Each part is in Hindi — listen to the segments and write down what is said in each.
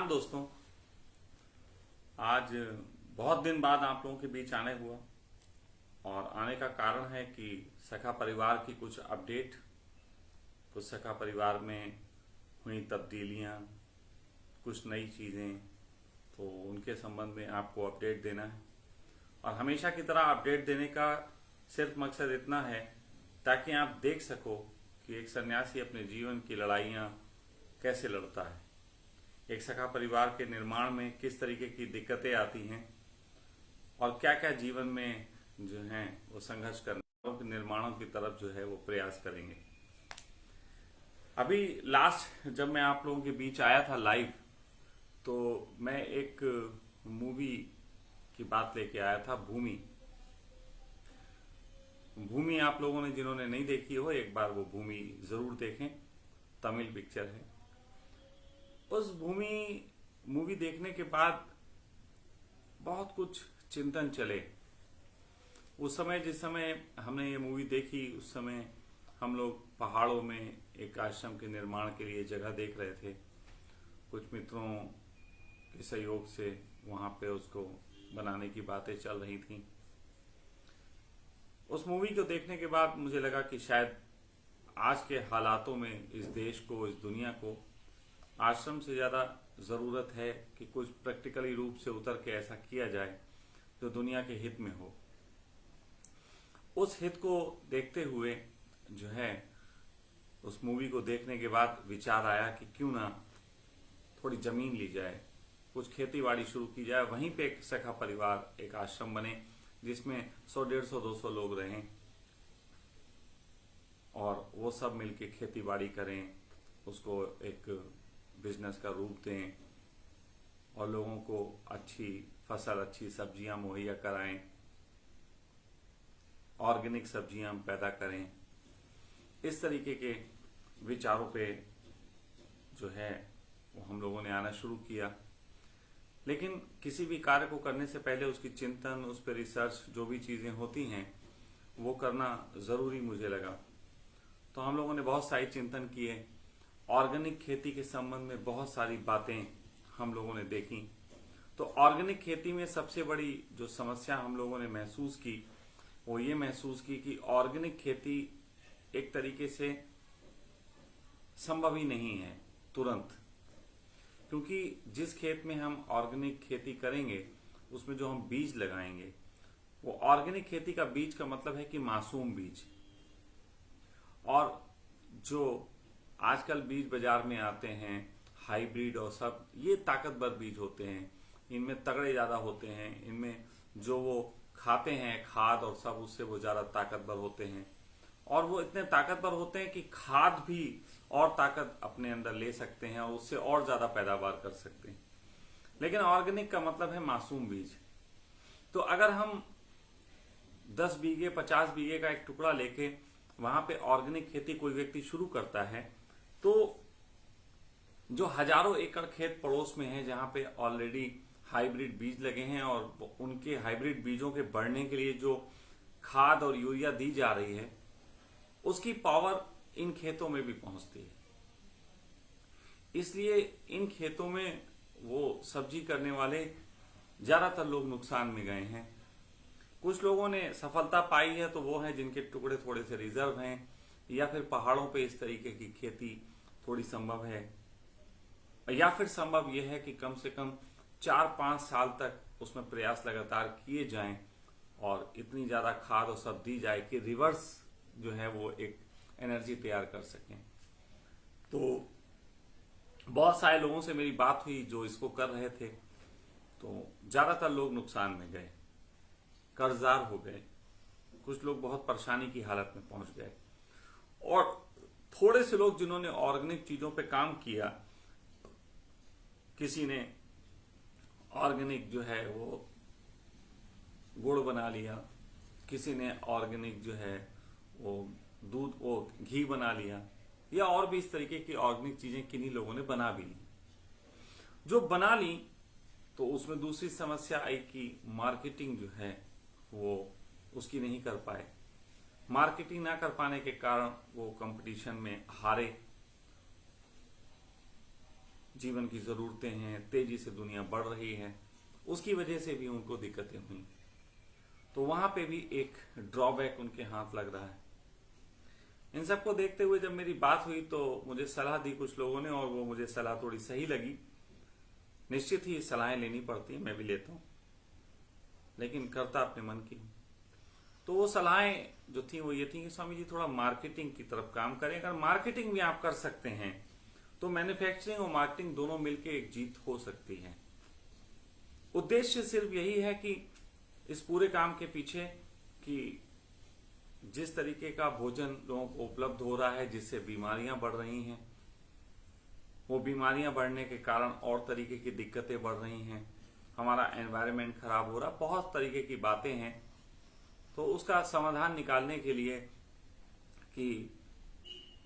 नमस्कार दोस्तों। आज बहुत दिन बाद आप लोगों के बीच आने हुआ और आने का कारण है कि सखा परिवार की कुछ अपडेट, कुछ सखा परिवार में हुई तब्दीलियां, कुछ नई चीज़ें, तो उनके संबंध में आपको अपडेट देना है। और हमेशा की तरह अपडेट देने का सिर्फ मकसद इतना है ताकि आप देख सको कि एक सन्यासी अपने जीवन की लड़ाइयाँ कैसे लड़ता है, एक सखा परिवार के निर्माण में किस तरीके की दिक्कतें आती हैं और क्या क्या जीवन में जो है वो संघर्ष करने के निर्माणों की तरफ जो है वो प्रयास करेंगे। अभी लास्ट जब मैं आप लोगों के बीच आया था लाइव, तो मैं एक मूवी की बात लेके आया था, भूमि। भूमि आप लोगों ने जिन्होंने नहीं देखी हो, एक बार वो भूमि जरूर देखें। तमिल पिक्चर है। उस भूमि मूवी देखने के बाद बहुत कुछ चिंतन चले। उस समय जिस समय हमने ये मूवी देखी, उस समय हम लोग पहाड़ों में एक आश्रम के निर्माण के लिए जगह देख रहे थे। कुछ मित्रों के सहयोग से वहां पे उसको बनाने की बातें चल रही थी। उस मूवी को देखने के बाद मुझे लगा कि शायद आज के हालातों में इस देश को, इस दुनिया को आश्रम से ज्यादा जरूरत है कि कुछ प्रैक्टिकली रूप से उतर के ऐसा किया जाए जो दुनिया के हित में हो। उस हित को देखते हुए जो है, उस मूवी को देखने के बाद विचार आया कि क्यों ना थोड़ी जमीन ली जाए, कुछ खेती बाड़ी शुरू की जाए, वहीं पे एक सखा परिवार, एक आश्रम बने जिसमें 100, 150, 200 लोग रहें और वो सब मिलके खेती बाड़ी करें, उसको एक बिजनेस का रूप दें और लोगों को अच्छी फसल, अच्छी सब्जियां मुहैया कराएं, ऑर्गेनिक सब्जियां हम पैदा करें। इस तरीके के विचारों पे जो है वो हम लोगों ने आना शुरू किया। लेकिन किसी भी कार्य को करने से पहले उसकी चिंतन, उस पर रिसर्च, जो भी चीजें होती हैं वो करना जरूरी मुझे लगा। तो हम लोगों ने बहुत सारी चिंतन किए। ऑर्गेनिक खेती के संबंध में बहुत सारी बातें हम लोगों ने देखी। तो ऑर्गेनिक खेती में सबसे बड़ी जो समस्या हम लोगों ने महसूस की, वो ये महसूस की कि ऑर्गेनिक खेती एक तरीके से संभव ही नहीं है तुरंत। क्योंकि जिस खेत में हम ऑर्गेनिक खेती करेंगे, उसमें जो हम बीज लगाएंगे, वो ऑर्गेनिक खेती का बीज का मतलब है कि मासूम बीज। और जो आजकल बीज बाजार में आते हैं हाइब्रिड और सब, ये ताकतवर बीज होते हैं, इनमें तगड़े ज्यादा होते हैं, इनमें जो वो खाते हैं खाद और सब, उससे वो ज्यादा ताकतवर होते हैं। और वो इतने ताकतवर होते हैं कि खाद भी और ताकत अपने अंदर ले सकते हैं और उससे और ज्यादा पैदावार कर सकते हैं। लेकिन ऑर्गेनिक का मतलब है मासूम बीज। तो अगर हम 10 बीघे, 50 बीघे का एक टुकड़ा लेके वहां पे ऑर्गेनिक खेती कोई व्यक्ति शुरू करता है, तो जो हजारों एकड़ खेत पड़ोस में है जहां पे ऑलरेडी हाइब्रिड बीज लगे हैं और उनके हाइब्रिड बीजों के बढ़ने के लिए जो खाद और यूरिया दी जा रही है, उसकी पावर इन खेतों में भी पहुंचती है। इसलिए इन खेतों में वो सब्जी करने वाले ज्यादातर लोग नुकसान में गए हैं। कुछ लोगों ने सफलता पाई है, तो वो है जिनके टुकड़े थोड़े से रिजर्व हैं, या फिर पहाड़ों पे इस तरीके की खेती थोड़ी संभव है, या फिर संभव यह है कि कम से कम 4-5 साल तक उसमें प्रयास लगातार किए जाएं और इतनी ज्यादा खाद और सब दी जाए कि रिवर्स जो है वो एक एनर्जी तैयार कर सकें। तो बहुत सारे लोगों से मेरी बात हुई जो इसको कर रहे थे, तो ज्यादातर लोग नुकसान में गए, कर्जदार हो गए, कुछ लोग बहुत परेशानी की हालत में पहुंच गए, और थोड़े से लोग जिन्होंने ऑर्गेनिक चीजों पे काम किया, किसी ने ऑर्गेनिक जो है वो गुड़ बना लिया, किसी ने ऑर्गेनिक जो है वो दूध, वो घी बना लिया, या और भी इस तरीके की ऑर्गेनिक चीजें किन्हीं लोगों ने बना भी ली। जो बना ली तो उसमें दूसरी समस्या आई कि मार्केटिंग जो है वो उसकी नहीं कर पाए। मार्केटिंग ना कर पाने के कारण वो कंपटीशन में हारे। जीवन की ज़रूरतें हैं, तेज़ी से दुनिया बढ़ रही है, उसकी वजह से भी उनको दिक्कतें हुई। तो वहाँ पे भी एक ड्रॉबैक उनके हाथ लग रहा है। इन सबको देखते हुए जब मेरी बात हुई तो मुझे सलाह दी कुछ लोगों ने, और वो मुझे सलाह थोड़ी सही लगी। निश्चित ही सलाहें लेनी पड़ती हैं, मैं भी लेता हूँ, लेकिन करता अपने मन की हूँ। तो वो सलाहें जो थी वो ये थी कि स्वामी जी थोड़ा मार्केटिंग की तरफ काम करें। अगर मार्केटिंग भी आप कर सकते हैं तो मैन्युफैक्चरिंग और मार्केटिंग दोनों मिलकर एक जीत हो सकती है। उद्देश्य सिर्फ यही है कि इस पूरे काम के पीछे कि जिस तरीके का भोजन लोगों को उपलब्ध हो रहा है, जिससे बीमारियां बढ़ रही हैं, वो बीमारियां बढ़ने के कारण और तरीके की दिक्कतें बढ़ रही हैं, हमारा एनवायरनमेंट खराब हो रहा, बहुत तरीके की बातें हैं। तो उसका समाधान निकालने के लिए कि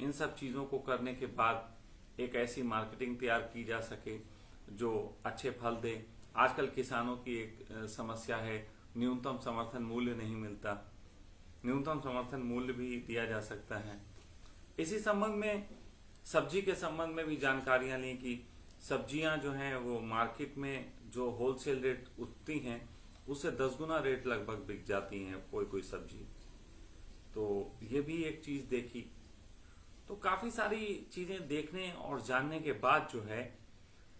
इन सब चीज़ों को करने के बाद एक ऐसी मार्केटिंग तैयार की जा सके जो अच्छे फल दे। आजकल किसानों की एक समस्या है, न्यूनतम समर्थन मूल्य नहीं मिलता। न्यूनतम समर्थन मूल्य भी दिया जा सकता है। इसी संबंध में सब्जी के संबंध में भी जानकारियां ली कि सब्जियां जो हैं वो मार्केट में जो होलसेल रेट उठती हैं उससे 10 गुना रेट लगभग बिक जाती हैं कोई कोई सब्जी। तो ये भी एक चीज देखी। तो काफी सारी चीजें देखने और जानने के बाद जो है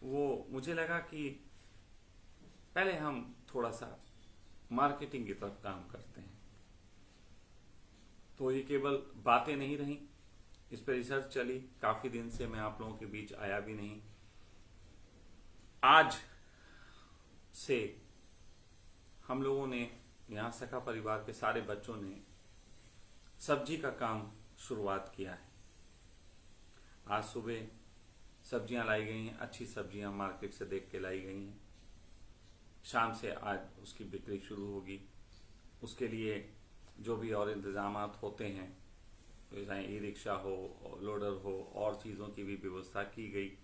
वो मुझे लगा कि पहले हम थोड़ा सा मार्केटिंग की तरफ काम करते हैं। तो ये केवल बातें नहीं रही, इस पर रिसर्च चली। काफी दिन से मैं आप लोगों के बीच आया भी नहीं। आज से हम लोगों ने यहाँ सखा परिवार के सारे बच्चों ने सब्जी का काम शुरुआत किया है। आज सुबह सब्जियां लाई गई हैं, अच्छी सब्जियां मार्केट से देख के लाई गई हैं। शाम से आज उसकी बिक्री शुरू होगी। उसके लिए जो भी और इंतजाम होते हैं, चाहे ई रिक्शा हो, लोडर हो, और चीज़ों की भी व्यवस्था की गई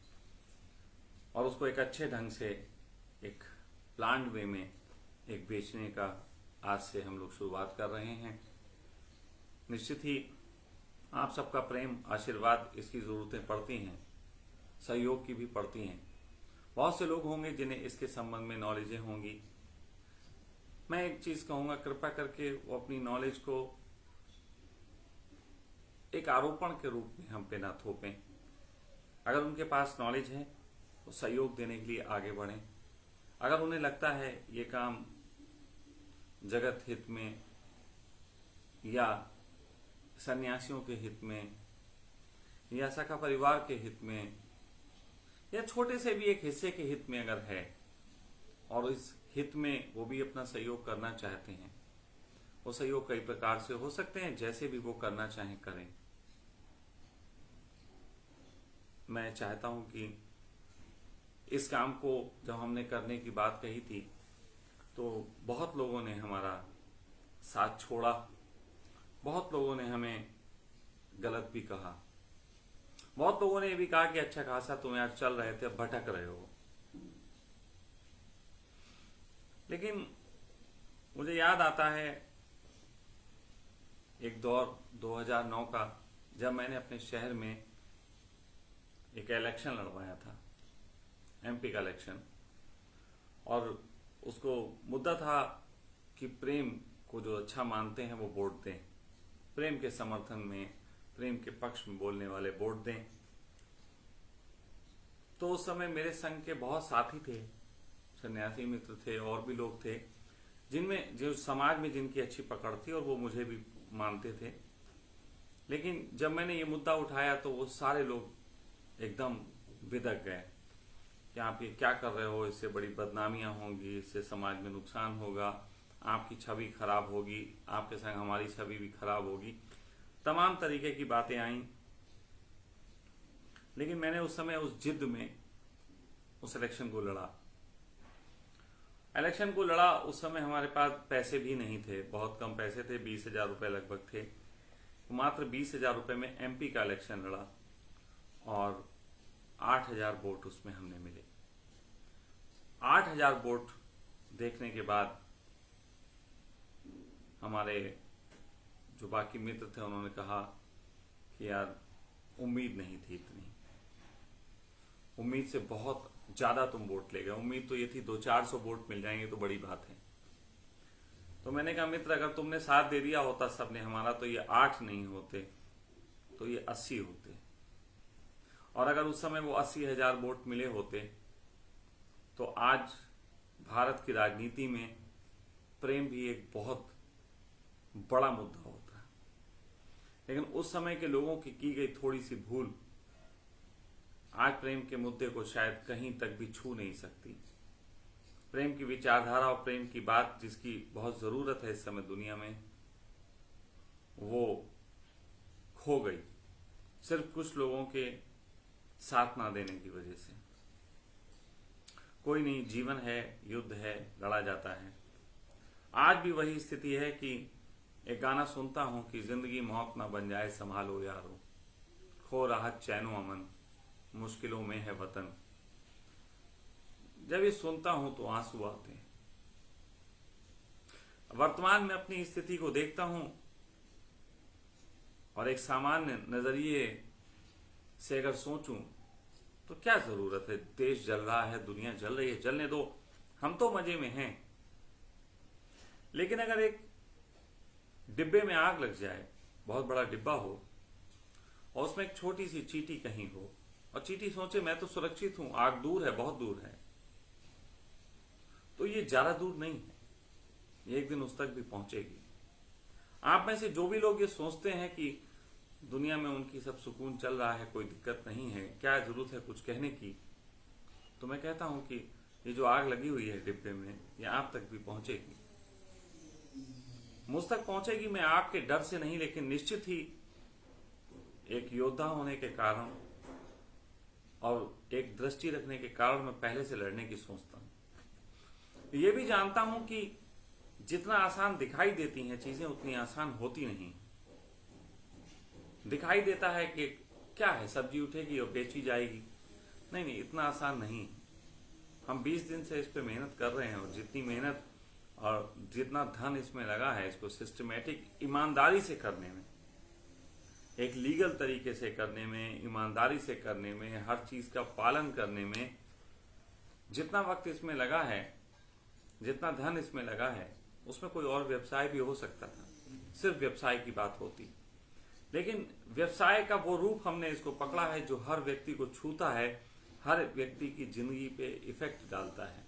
और उसको एक अच्छे ढंग से एक प्लान्ड वे में एक बेचने का आज से हम लोग शुरुआत कर रहे हैं। निश्चित ही आप सबका प्रेम, आशीर्वाद, इसकी ज़रूरतें पड़ती हैं, सहयोग की भी पड़ती हैं। बहुत से लोग होंगे जिन्हें इसके संबंध में नॉलेजें होंगी। मैं एक चीज़ कहूँगा, कृपया करके वो अपनी नॉलेज को एक आरोपण के रूप में हम पे ना थोपें। अगर उनके पास नॉलेज है तो सहयोग देने के लिए आगे बढ़ें। अगर उन्हें लगता है ये काम जगत हित में या सन्यासियों के हित में या सखा परिवार के हित में या छोटे से भी एक हिस्से के हित में अगर है और इस हित में वो भी अपना सहयोग करना चाहते हैं, वो सहयोग कई प्रकार से हो सकते हैं, जैसे भी वो करना चाहें करें। मैं चाहता हूं कि इस काम को जब हमने करने की बात कही थी तो बहुत लोगों ने हमारा साथ छोड़ा, बहुत लोगों ने हमें गलत भी कहा, बहुत लोगों ने ये भी कहा कि अच्छा खासा तुम यार चल रहे थे, अब भटक रहे हो। लेकिन मुझे याद आता है एक दौर 2009 का, जब मैंने अपने शहर में एक इलेक्शन लड़वाया था, एमपी का इलेक्शन, और उसको मुद्दा था कि प्रेम को जो अच्छा मानते हैं वो वोट दें, प्रेम के समर्थन में, प्रेम के पक्ष में बोलने वाले वोट दें। तो उस समय मेरे संघ के बहुत साथी थे, सन्यासी मित्र थे, और भी लोग थे जिनमें जो समाज में जिनकी अच्छी पकड़ थी और वो मुझे भी मानते थे। लेकिन जब मैंने ये मुद्दा उठाया तो वो सारे लोग एकदम बिदक गए कि आप ये क्या कर रहे हो, इससे बड़ी बदनामियां होंगी, इससे समाज में नुकसान होगा, आपकी छवि खराब होगी, आपके संग हमारी छवि भी खराब होगी। तमाम तरीके की बातें आईं। लेकिन मैंने उस समय उस जिद में उस इलेक्शन को लड़ा। उस समय हमारे पास पैसे भी नहीं थे, बहुत कम पैसे थे, 20,000 रुपये लगभग थे। मात्र 20,000 रुपये में एमपी का इलेक्शन लड़ा और 8,000 वोट उसमें हमने मिले। 8,000 वोट देखने के बाद हमारे जो बाकी मित्र थे उन्होंने कहा कि यार उम्मीद नहीं थी इतनी। उम्मीद से बहुत ज्यादा तुम वोट ले गए। उम्मीद तो ये थी 200-400 वोट मिल जाएंगे तो बड़ी बात है। तो मैंने कहा मित्र, अगर तुमने साथ दे दिया होता सबने हमारा, तो ये 8 नहीं होते, तो ये 80 होते। और अगर उस समय वो 80,000 वोट मिले होते तो आज भारत की राजनीति में प्रेम भी एक बहुत बड़ा मुद्दा होता। लेकिन उस समय के लोगों की गई थोड़ी सी भूल आज प्रेम के मुद्दे को शायद कहीं तक भी छू नहीं सकती। प्रेम की विचारधारा और प्रेम की बात जिसकी बहुत जरूरत है इस समय दुनिया में, वो खो गई सिर्फ कुछ लोगों के साथ ना देने की वजह से। कोई नहीं, जीवन है, युद्ध है, लड़ा जाता है। आज भी वही स्थिति है कि एक गाना सुनता हूं कि जिंदगी मौत ना बन जाए संभालो यारो, खो राहत चैनो अमन, मुश्किलों में है वतन। जब ये सुनता हूं तो आंसू आते हैं। वर्तमान में अपनी स्थिति को देखता हूं और एक सामान्य नजरिए से अगर सोचूं तो क्या जरूरत है, देश जल रहा है, दुनिया जल रही है, जलने दो, हम तो मजे में हैं। लेकिन अगर एक डिब्बे में आग लग जाए, बहुत बड़ा डिब्बा हो और उसमें एक छोटी सी चींटी कहीं हो और चींटी सोचे मैं तो सुरक्षित हूं, आग दूर है, बहुत दूर है, तो ये ज्यादा दूर नहीं है, ये एक दिन उस तक भी पहुंचेगी। आप में से जो भी लोग ये सोचते हैं कि दुनिया में उनकी सब सुकून चल रहा है, कोई दिक्कत नहीं है, क्या जरूरत है कुछ कहने की, तो मैं कहता हूं कि ये जो आग लगी हुई है डिब्बे में, ये आप तक भी पहुंचेगी, मुझ तक पहुंचेगी। मैं आपके डर से नहीं, लेकिन निश्चित ही एक योद्धा होने के कारण और एक दृष्टि रखने के कारण मैं पहले से लड़ने की सोचता हूं। ये भी जानता हूं कि जितना आसान दिखाई देती हैं चीजें उतनी आसान होती नहीं। दिखाई देता है कि क्या है, सब्जी उठेगी और बेची जाएगी, नहीं नहीं, इतना आसान नहीं। हम 20 दिन से इस पे मेहनत कर रहे हैं और जितनी मेहनत और जितना धन इसमें लगा है, इसको सिस्टमेटिक ईमानदारी से करने में, एक लीगल तरीके से करने में, ईमानदारी से करने में, हर चीज का पालन करने में जितना वक्त इसमें लगा है, जितना धन इसमें लगा है, उसमें कोई और व्यवसाय भी हो सकता था, सिर्फ व्यवसाय की बात होती। लेकिन व्यवसाय का वो रूप हमने इसको पकड़ा है जो हर व्यक्ति को छूता है, हर व्यक्ति की जिंदगी पे इफेक्ट डालता है।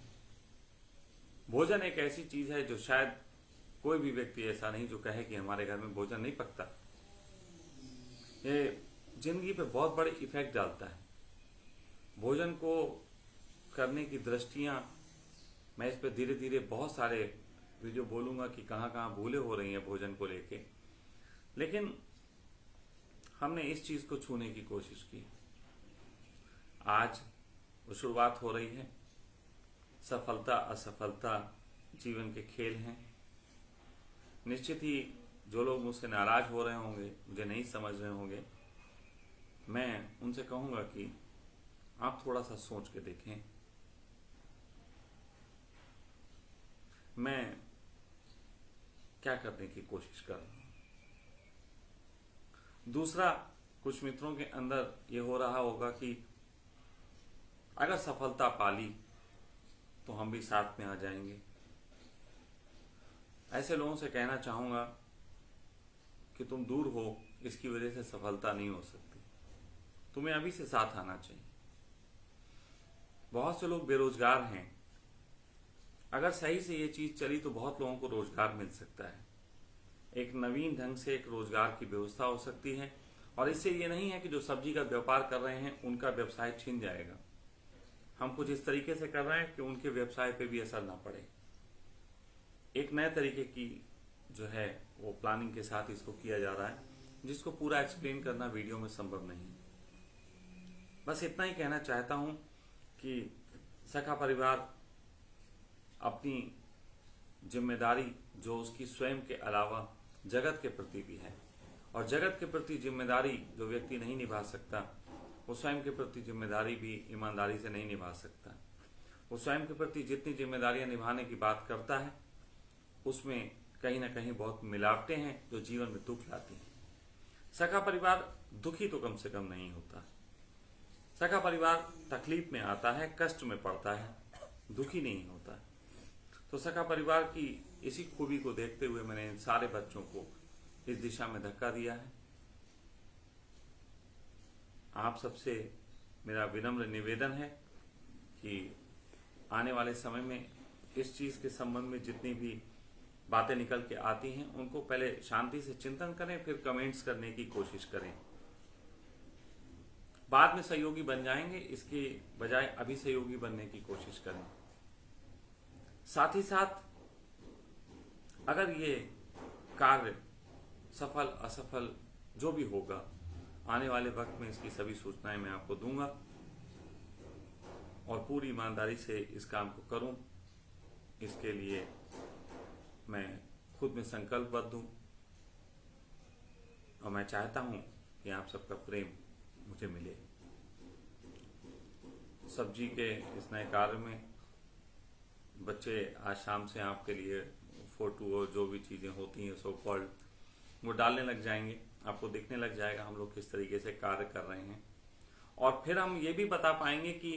भोजन एक ऐसी चीज है जो शायद कोई भी व्यक्ति ऐसा नहीं जो कहे कि हमारे घर में भोजन नहीं पकता। ये जिंदगी पे बहुत बड़े इफेक्ट डालता है। भोजन को करने की दृष्टियां, मैं इस पे धीरे धीरे बहुत सारे वीडियो बोलूंगा कि कहां कहां भूलें हो रही हैं भोजन को लेके, लेकिन हमने इस चीज को छूने की कोशिश की। आज वो शुरुआत हो रही है। सफलता असफलता जीवन के खेल हैं। निश्चित ही जो लोग मुझसे नाराज हो रहे होंगे, मुझे नहीं समझ रहे होंगे, मैं उनसे कहूंगा कि आप थोड़ा सा सोच के देखें। मैं क्या करने की कोशिश कर रहा हूं। दूसरा, कुछ मित्रों के अंदर ये हो रहा होगा कि अगर सफलता पाली तो हम भी साथ में आ जाएंगे। ऐसे लोगों से कहना चाहूंगा कि तुम दूर हो, इसकी वजह से सफलता नहीं हो सकती, तुम्हें अभी से साथ आना चाहिए। बहुत से लोग बेरोजगार हैं, अगर सही से ये चीज चली तो बहुत लोगों को रोजगार मिल सकता है। एक नवीन ढंग से एक रोजगार की व्यवस्था हो सकती है, और इससे ये नहीं है कि जो सब्जी का व्यापार कर रहे हैं उनका व्यवसाय छिन जाएगा। हम कुछ इस तरीके से कर रहे हैं कि उनके व्यवसाय पे भी असर ना पड़े। एक नए तरीके की जो है वो प्लानिंग के साथ इसको किया जा रहा है, जिसको पूरा एक्सप्लेन करना वीडियो में संभव नहीं। बस इतना ही कहना चाहता हूं कि सखा परिवार अपनी जिम्मेदारी जो उसकी स्वयं के अलावा जगत के प्रति भी है, और जगत के प्रति जिम्मेदारी जो व्यक्ति नहीं निभा सकता, वो स्वयं के प्रति जिम्मेदारी भी ईमानदारी से नहीं निभा सकता। वो स्वयं के प्रति जितनी जिम्मेदारियां निभाने की बात करता है, उसमें कहीं ना कहीं बहुत मिलावटें हैं जो जीवन में दुख लाती हैं। सखा परिवार दुखी तो कम से कम नहीं होता। सखा परिवार तकलीफ में आता है, कष्ट में पड़ता है, दुखी नहीं होता है। तो सखा परिवार की इसी खूबी को देखते हुए मैंने इन सारे बच्चों को इस दिशा में धक्का दिया है। आप सबसे मेरा विनम्र निवेदन है कि आने वाले समय में इस चीज के संबंध में जितनी भी बातें निकल के आती हैं उनको पहले शांति से चिंतन करें, फिर कमेंट्स करने की कोशिश करें। बाद में सहयोगी बन जाएंगे, इसके बजाय अभी सहयोगी बनने की कोशिश करें। साथ ही साथ अगर ये कार्य सफल असफल जो भी होगा, आने वाले वक्त में इसकी सभी सूचनाएं मैं आपको दूंगा और पूरी ईमानदारी से इस काम को करूं, इसके लिए मैं खुद में संकल्पबद्ध हूं और मैं चाहता हूं कि आप सबका प्रेम मुझे मिले। सब्जी के इस नए कार्य में बच्चे आज शाम से आपके लिए फोटो और जो भी चीजें होती हैं सो कॉल्ड वो डालने लग जाएंगे, आपको दिखने लग जाएगा हम लोग किस तरीके से कार्य कर रहे हैं। और फिर हम ये भी बता पाएंगे कि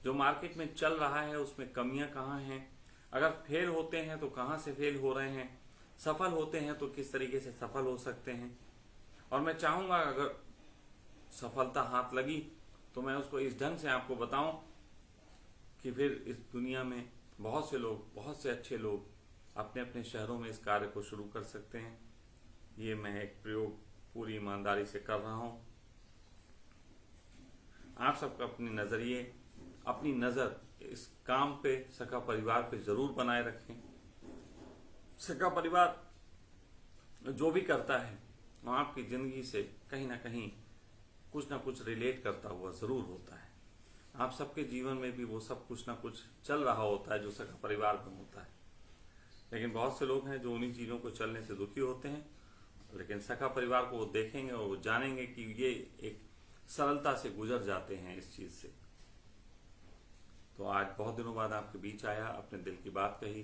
जो मार्केट में चल रहा है उसमें कमियां कहाँ हैं, अगर फेल होते हैं तो कहाँ से फेल हो रहे हैं, सफल होते हैं तो किस तरीके से सफल हो सकते हैं। और मैं चाहूंगा अगर सफलता हाथ लगी तो मैं उसको इस ढंग से आपको बताऊं कि फिर इस दुनिया में बहुत से लोग, बहुत से अच्छे लोग अपने अपने शहरों में इस कार्य को शुरू कर सकते हैं। ये मैं एक प्रयोग पूरी ईमानदारी से कर रहा हूं। आप सबका अपनी नजर इस काम पे, सखा परिवार पे जरूर बनाए रखें। सखा परिवार जो भी करता है वो आपकी जिंदगी से कहीं ना कहीं कुछ ना कुछ रिलेट करता हुआ जरूर होता है। आप सबके जीवन में भी वो सब कुछ ना कुछ चल रहा होता है जो सखा परिवार में होता है। लेकिन बहुत से लोग हैं जो उन्हीं चीजों को चलने से दुखी होते हैं, लेकिन सखा परिवार को वो देखेंगे और वो जानेंगे कि ये एक सरलता से गुजर जाते हैं इस चीज से। तो आज बहुत दिनों बाद आपके बीच आया, अपने दिल की बात कही।